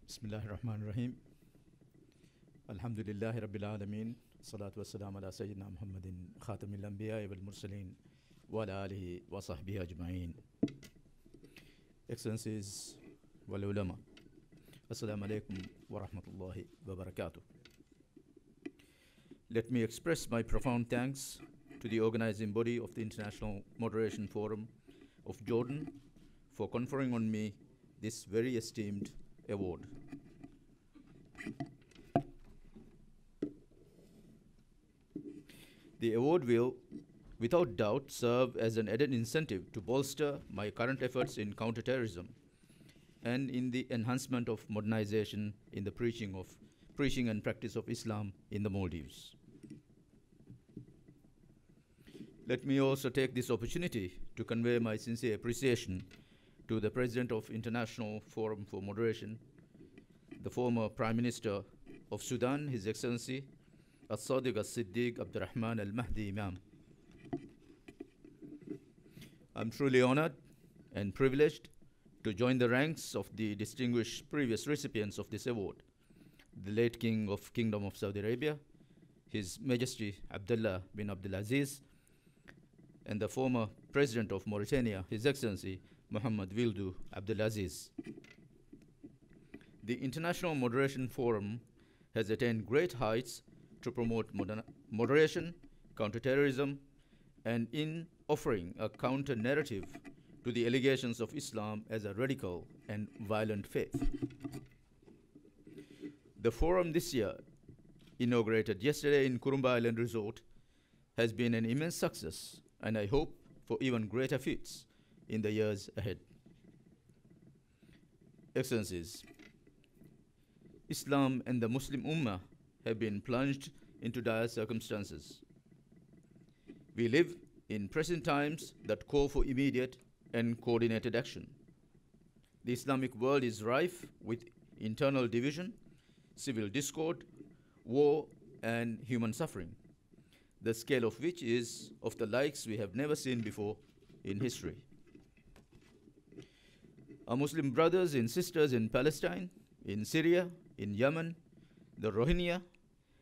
Bismillahir Rahmanir Rahim. Alhamdulillahi Rabbil Alameen. Salatu wassalam ala Sayyidina Muhammadin Khatamil Anbiya wal Mursaleen wa ala alihi wa sahbihi ajma'in. Excellencies wal ulama. Assalamu alaikum wa rahmatullahi wa barakatuh. Let me express my profound thanks to the organizing body of the International Moderation Forum of Jordan for conferring on me this very esteemed award. The award will, without doubt, serve as an added incentive to bolster my current efforts in counterterrorism and in the enhancement of modernization in the preaching and practice of Islam in the Maldives. Let me also take this opportunity to convey my sincere appreciation to the President of International Forum for Moderation, the former Prime Minister of Sudan, His Excellency As-Sadiq As-Siddiq Abdurrahman Al-Mahdi Imam. I'm truly honored and privileged to join the ranks of the distinguished previous recipients of this award, the late King of Kingdom of Saudi Arabia, His Majesty Abdullah bin Abdulaziz, and the former President of Mauritania, His Excellency Muhammad Wildu Abdulaziz. The International Moderation Forum has attained great heights to promote moderation, counterterrorism, and in offering a counter-narrative to the allegations of Islam as a radical and violent faith. The forum this year, inaugurated yesterday in Kurumba Island Resort, has been an immense success, and I hope for even greater feats in the years ahead. Excellencies, Islam and the Muslim Ummah have been plunged into dire circumstances. We live in present times that call for immediate and coordinated action. The Islamic world is rife with internal division, civil discord, war, and human suffering, the scale of which is of the likes we have never seen before in history. Our Muslim brothers and sisters in Palestine, in Syria, in Yemen, the Rohingya,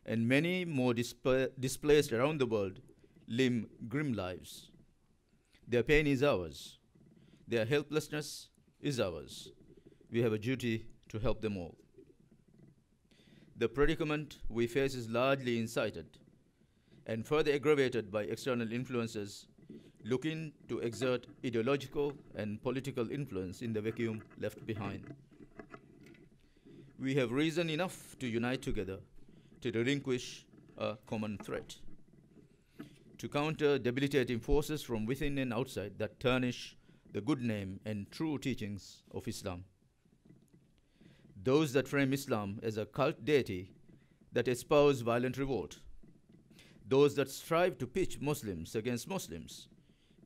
and many more displaced around the world live grim lives. Their pain is ours. Their helplessness is ours. We have a duty to help them all. The predicament we face is largely incited and further aggravated by external influences looking to exert ideological and political influence in the vacuum left behind. We have reason enough to unite together to relinquish a common threat, to counter debilitating forces from within and outside that tarnish the good name and true teachings of Islam. Those that frame Islam as a cult deity that espouse violent revolt, those that strive to pitch Muslims against Muslims,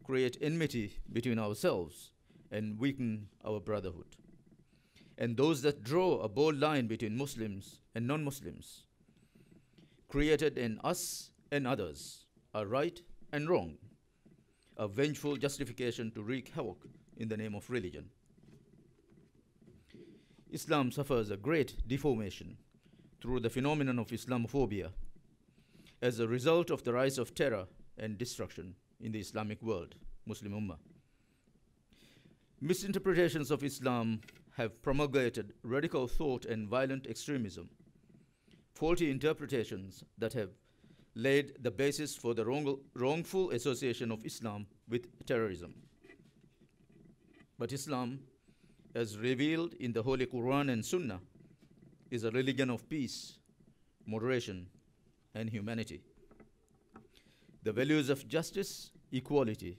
create enmity between ourselves and weaken our brotherhood. And those that draw a bold line between Muslims and non-Muslims, created an us and others, a right and wrong, a vengeful justification to wreak havoc in the name of religion. Islam suffers a great deformation through the phenomenon of Islamophobia as a result of the rise of terror and destruction in the Islamic world, Muslim Ummah. Misinterpretations of Islam have promulgated radical thought and violent extremism, faulty interpretations that have laid the basis for the wrongful association of Islam with terrorism. But Islam, as revealed in the Holy Quran and Sunnah, is a religion of peace, moderation, and humanity. The values of justice, equality,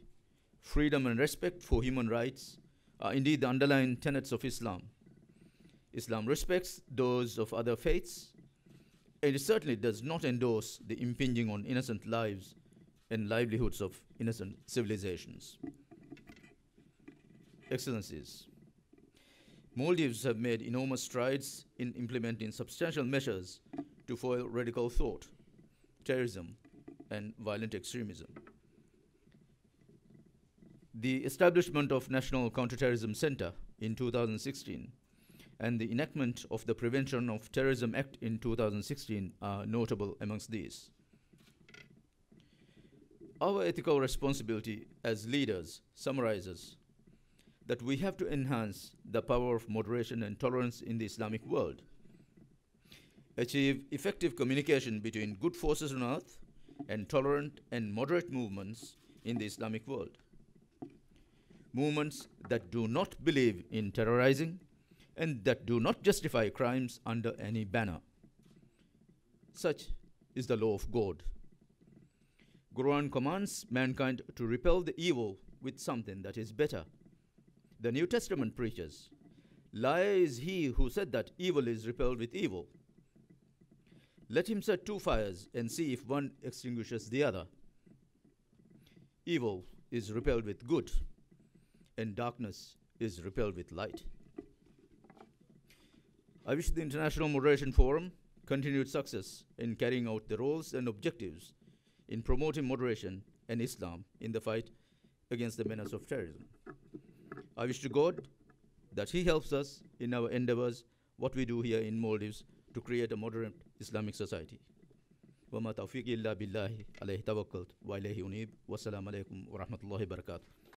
freedom, and respect for human rights are indeed the underlying tenets of Islam. Islam respects those of other faiths, and it certainly does not endorse the impinging on innocent lives and livelihoods of innocent civilizations. Excellencies, Maldives have made enormous strides in implementing substantial measures to foil radical thought, terrorism, and violent extremism. The establishment of National Counterterrorism Center in 2016 and the enactment of the Prevention of Terrorism Act in 2016 are notable amongst these. Our ethical responsibility as leaders summarizes that we have to enhance the power of moderation and tolerance in the Islamic world, achieve effective communication between good forces on earth and tolerant and moderate movements in the Islamic world, movements that do not believe in terrorizing and that do not justify crimes under any banner. Such is the law of God. Quran commands mankind to repel the evil with something that is better. The New Testament preaches, "Liar is he who said that evil is repelled with evil. Let him set two fires and see if one extinguishes the other." Evil is repelled with good, and darkness is repelled with light. I wish the International Moderation Forum continued success in carrying out the roles and objectives in promoting moderation and Islam in the fight against the menace of terrorism. I wish to God that He helps us in our endeavors, what we do here in Maldives, to create a moderate Islamic society. وما توفيقي إلا بالله عليه توكلت وإليه أنيب والسلام عليكم ورحمة الله وبركاته.